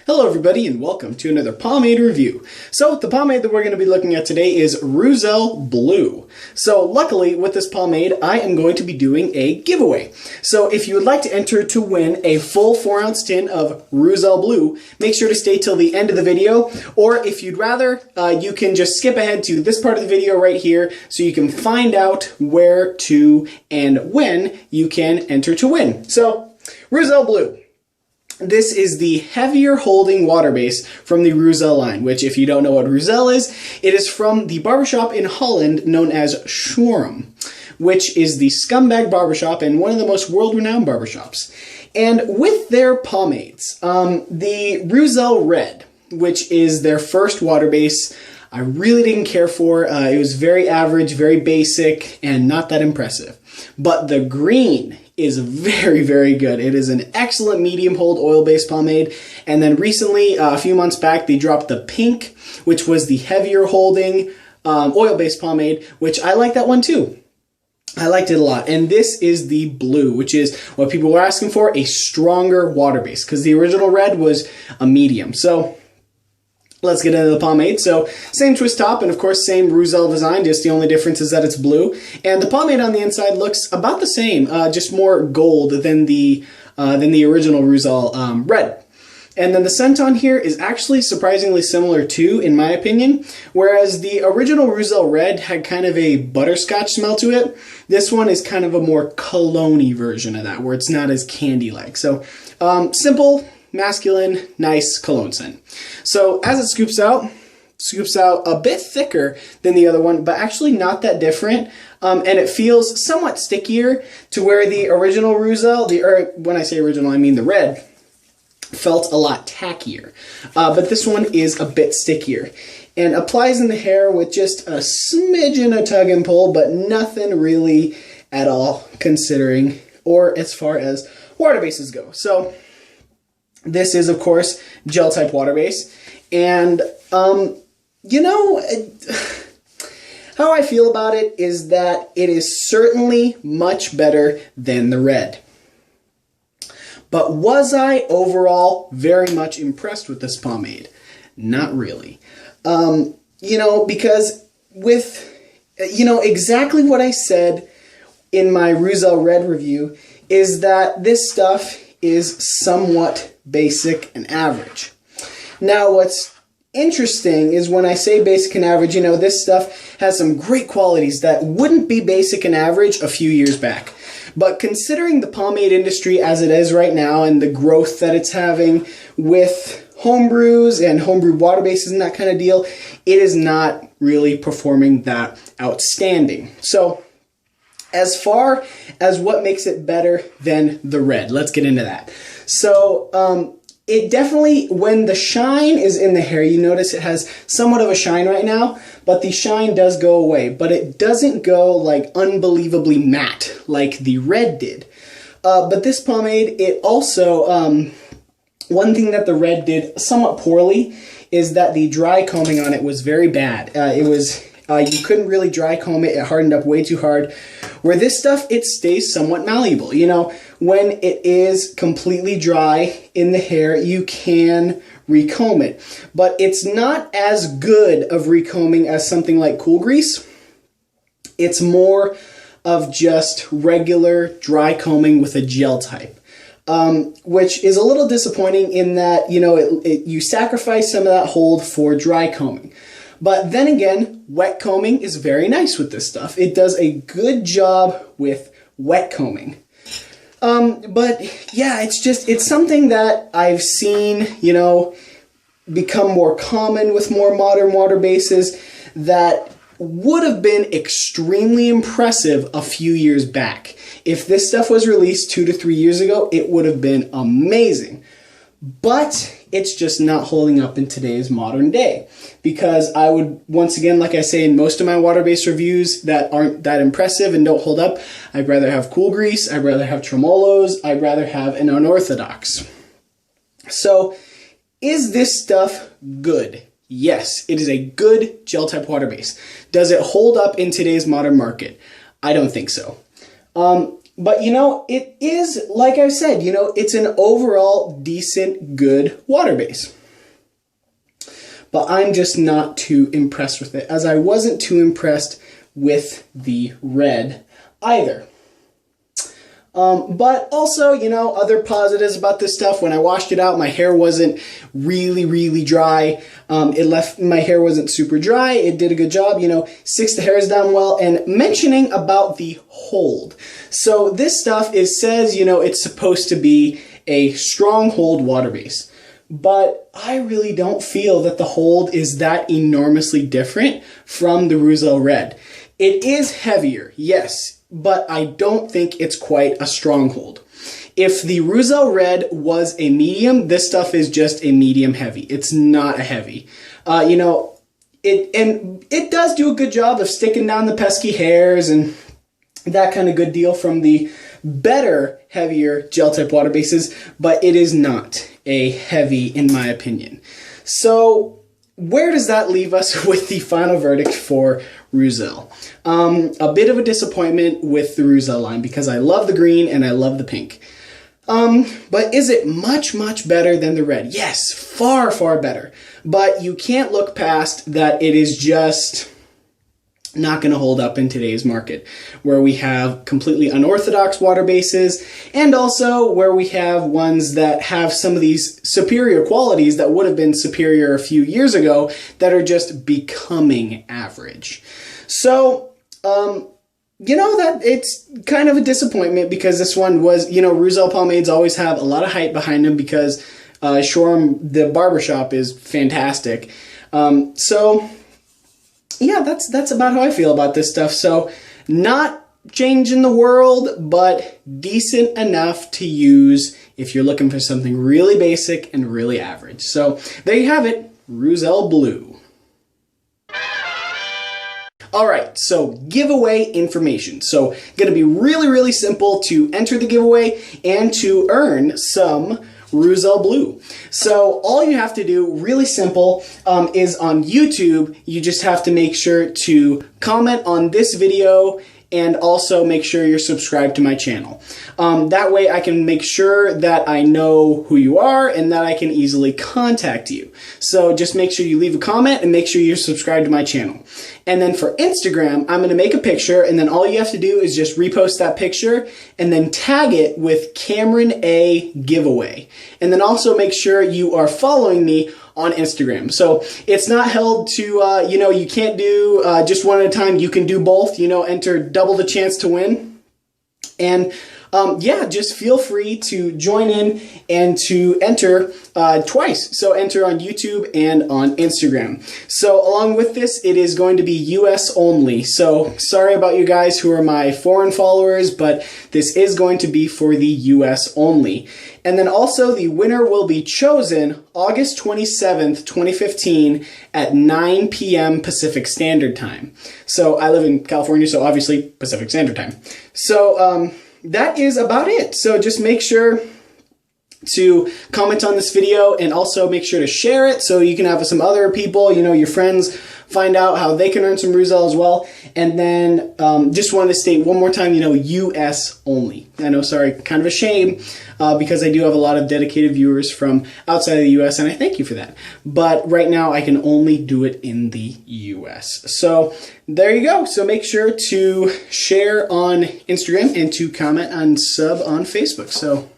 Hello everybody and welcome to another pomade review. So the pomade that we're going to be looking at today is Reuzel Blue. So luckily with this pomade I am going to be doing a giveaway. So if you would like to enter to win a full 4-ounce tin of Reuzel Blue, make sure to stay till the end of the video, or if you'd rather, you can just skip ahead to this part of the video right here so you can find out where to and when you can enter to win. So Reuzel Blue. This is the heavier holding water base from the Reuzel line, which if you don't know what Reuzel is, it is from the barbershop in Holland known as Schwarm, which is the scumbag barbershop and one of the most world-renowned barbershops. And with their pomades, the Reuzel Red, which is their first water base, I really didn't care for. It was very average, very basic, and not that impressive. But the green is very, very good. It is an excellent medium hold oil-based pomade. And then recently, a few months back, they dropped the pink, which was the heavier holding oil-based pomade, which I like that one too. I liked it a lot. And this is the blue, which is what people were asking for, a stronger water base, because the original red was a medium. So let's get into the pomade. So same twist top and of course same Reuzel design, just the only difference is that it's blue. And the pomade on the inside looks about the same, just more gold than the original Reuzel red. And then the scent on here is actually surprisingly similar too, in my opinion. Whereas the original Reuzel red had kind of a butterscotch smell to it, this one is kind of a more cologne-y version of that, where it's not as candy-like. So simple, masculine, nice cologne scent. So as it scoops out a bit thicker than the other one, but actually not that different. And it feels somewhat stickier to where the original Reuzel, or when I say original, I mean the red, felt a lot tackier. But this one is a bit stickier. And applies in the hair with just a smidgen of tug and pull, but nothing really at all considering, or as far as water bases go. So this is, of course, gel type water base. And, you know, how I feel about it is that it is certainly much better than the red. But was I overall very much impressed with this pomade? Not really. You know, because with, you know, exactly what I said in my Reuzel Red review is that this stuff is somewhat basic and average. Now, what's interesting is when I say basic and average, you know, this stuff has some great qualities that wouldn't be basic and average a few years back. But considering the pomade industry as it is right now and the growth that it's having with homebrews and homebrewed water bases and that kind of deal, it is not really performing that outstanding. So as far as what makes it better than the red, let's get into that. So it definitely, when the shine is in the hair, you notice it has somewhat of a shine right now, but the shine does go away, but it doesn't go like unbelievably matte like the red did. But this pomade, it also, one thing that the red did somewhat poorly is that the dry combing on it was very bad. You couldn't really dry comb it. It hardened up way too hard. Where this stuff, it stays somewhat malleable. You know, when it is completely dry in the hair, you can recomb it. But it's not as good of recombing as something like Cool Grease. It's more of just regular dry combing with a gel type. Which is a little disappointing in that, you know, you sacrifice some of that hold for dry combing. But then again, wet combing is very nice with this stuff. It does a good job with wet combing. But yeah, it's something that I've seen, you know, become more common with more modern water bases that would have been extremely impressive a few years back. If this stuff was released 2 to 3 years ago, it would have been amazing. But it's just not holding up in today's modern day. Because I would, once again, like I say in most of my water-based reviews that aren't that impressive and don't hold up, I'd rather have Cool Grease, I'd rather have Tremolos, I'd rather have an Unorthodox. So, is this stuff good? Yes, it is a good gel-type water base. Does it hold up in today's modern market? I don't think so. But, you know, it is, like I said, you know, it's an overall decent, good water base. But I'm just not too impressed with it, as I wasn't too impressed with the red either. But also, you know, other positives about this stuff, when I washed it out, my hair wasn't really dry. My hair wasn't super dry. It did a good job, you know, sticks the hairs down well. And mentioning about the hold. So this stuff says, you know, it's supposed to be a strong hold water base. But I really don't feel that the hold is that enormously different from the Reuzel Red. It is heavier, yes, but I don't think it's quite a stronghold. If the Reuzel Red was a medium, this stuff is just a medium heavy. It's not a heavy. You know, it does do a good job of sticking down the pesky hairs and that kind of good deal from the better, heavier gel type water bases, but it is not a heavy in my opinion. So where does that leave us with the final verdict for Reuzel? A bit of a disappointment with the Reuzel line because I love the green and I love the pink. But is it much better than the red? Yes, far better. But you can't look past that it is just not going to hold up in today's market, where we have completely unorthodox water bases and also where we have ones that have some of these superior qualities that would have been superior a few years ago that are just becoming average. So, you know, that it's kind of a disappointment because this one was, you know, Reuzel pomades always have a lot of hype behind them because Shoreham, the barbershop, is fantastic. So yeah, that's about how I feel about this stuff. So not changing the world, but decent enough to use if you're looking for something really basic and really average. So there you have it, Reuzel Blue. All right, so giveaway information. So going to be really simple to enter the giveaway and to earn some Reuzel Blue. So all you have to do, really simple, is on YouTube, you just have to make sure to comment on this video and also make sure you're subscribed to my channel. That way I can make sure that I know who you are and that I can easily contact you. So just make sure you leave a comment and make sure you're subscribed to my channel. And then for Instagram, I'm going to make a picture and then all you have to do is just repost that picture and then tag it with Cameron A Giveaway. And then also make sure you are following me on Instagram. So it's not held to, you know, you can't do just one at a time. You can do both, you know, enter double the chance to win. And yeah, just feel free to join in and to enter twice. So enter on YouTube and on Instagram. So along with this, it is going to be US only. So sorry about you guys who are my foreign followers, but this is going to be for the US only. And then also the winner will be chosen August 27th, 2015 at 9 p.m. Pacific Standard Time. So I live in California, so obviously Pacific Standard Time. So that is about it. So just make sure to comment on this video and also make sure to share it so you can have some other people, you know, your friends, find out how they can earn some Reuzel as well. And then just wanted to state one more time, you know, US only. I know, sorry, kind of a shame because I do have a lot of dedicated viewers from outside of the US and I thank you for that. But right now I can only do it in the US. So there you go. So make sure to share on Instagram and to comment and sub on Facebook. So